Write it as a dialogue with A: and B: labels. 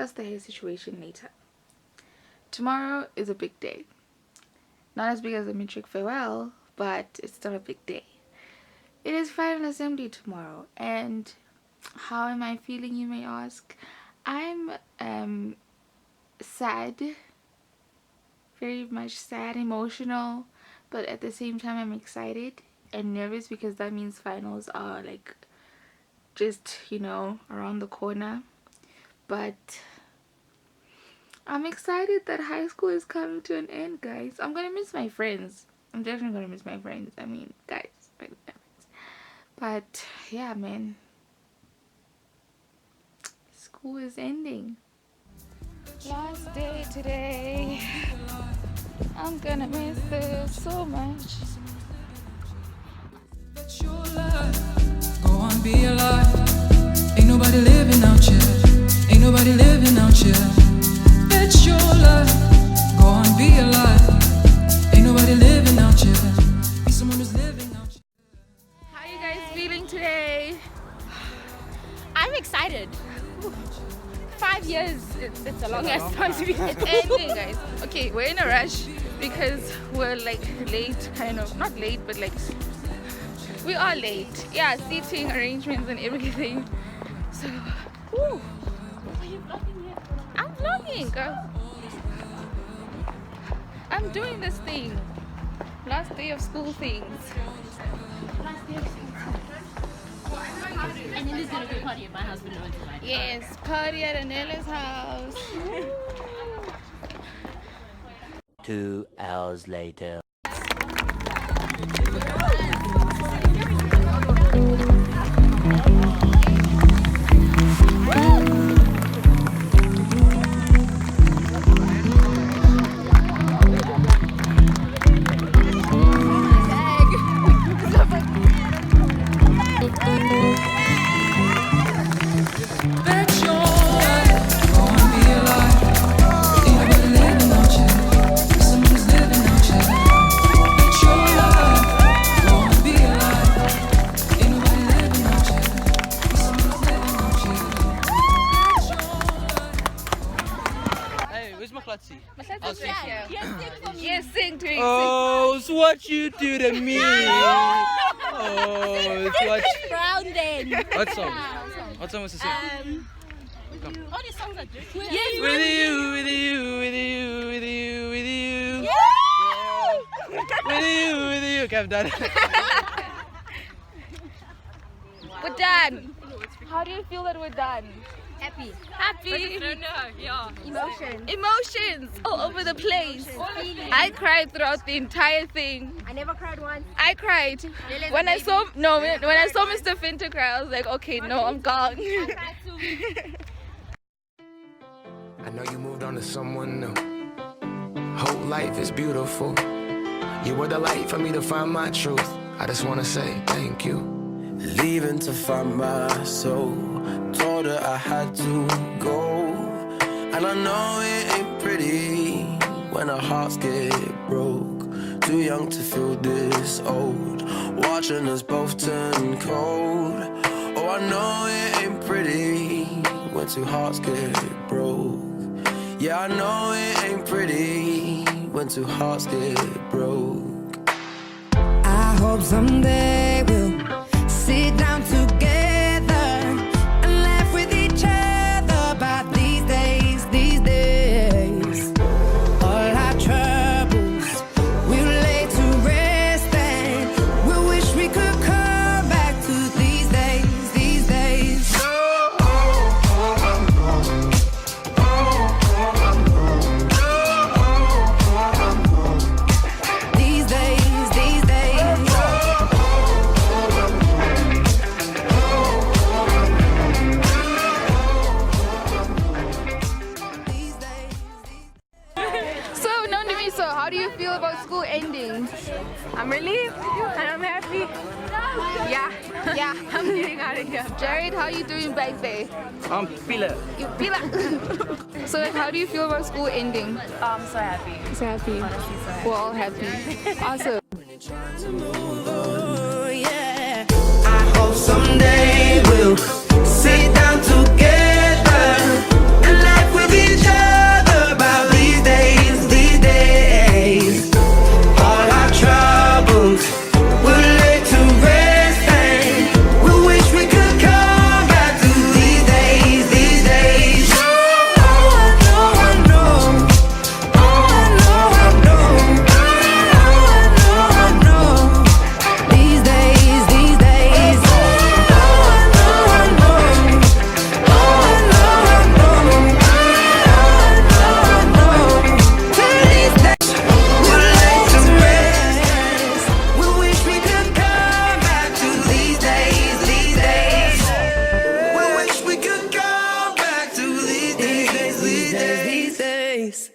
A: discuss the hair situation later. Tomorrow is a big day. Not as big as the matric farewell, but it's still a big day. It is final assembly tomorrow, and how am I feeling, you may ask? I'm sad, very much sad, emotional, but at the same time I'm excited and nervous because that means finals are like just, you know, around the corner. But I'm excited that high school is coming to an end, guys. I'm gonna miss my friends. I'm definitely gonna miss my friends. I mean, guys, my friends. But yeah, man, school is ending. Last day today. I'm gonna miss this so much.
B: Go on, be alive. Ain't nobody living out here. Ain't nobody living out here. That's your life. Go on, be alive. Ain't nobody living out here. Be someone who's living out here.
A: How are you guys feeling today?
C: I'm excited. 5 years, it's a long ass time to be.
A: It's ending, guys. Okay, we're in a rush because we're like late, kind of. Not late, but like we are late. Yeah, seating arrangements and everything. So, woo.
C: Are you vlogging here?
A: I'm vlogging, girl. I'm doing this thing. Last day of school things.
C: Last day of school. And then there's gonna be a party at my house, but no one's invited.
A: Yes, party at Anela's house.
D: 2 hours later.
B: That's your life. Go on, be alive. Ain't nobody living out here. Be someone who's living out here. That's your life. Go on, be alive. Ain't nobody living out here. Be someone who's living out here. That's your life.
E: Hey, where's my klutzy?
A: I'll sing here. Yes, sing to me.
E: Oh, it's what you do to me. Oh, it's what.
C: Brown then.
E: What song? What song was the sing?
C: All these songs are good.
E: With you, with you, with you, with you, with you. With you, with you. Okay, I'm done.
A: We're done. How do you feel that we're done?
C: Happy.
A: Happy.
C: Emotions.
A: Emotions all over the place. I cried throughout the entire thing.
C: I never cried once.
A: I cried when I saw Mr. Finter cry. I was like, okay, no, I'm gone.
C: I cried too.
F: I know you moved on to someone new. Whole life is beautiful. You were the light for me to find my truth. I just wanna say thank you.
G: Leaving to find my soul. Told her I had to go. And I know it ain't pretty when our hearts get broke. Too young to feel this old. Watching us both turn cold. Oh, I know it ain't pretty when two hearts get broke. Yeah, I know it ain't pretty when two hearts get broke.
B: I hope someday we'll sit down together and laugh with each other about these days, these days. All our troubles we'll lay to rest and we'll wish we could come back to these days, these days. These days, these days.
A: So, Nondimiso, how do you feel about school ending?
C: I'm relieved and I'm happy. Yeah. I'm getting out of here.
A: Jared, how are you doing back there?
E: I'm pillar.
A: You feel like so, like, how do you feel about school ending?
C: I'm so happy.
A: So happy.
C: Honestly, so happy.
A: We're all happy. Awesome.
B: Oh, yeah. I hope someday we'll sit down together and laugh with
G: days.
B: These days.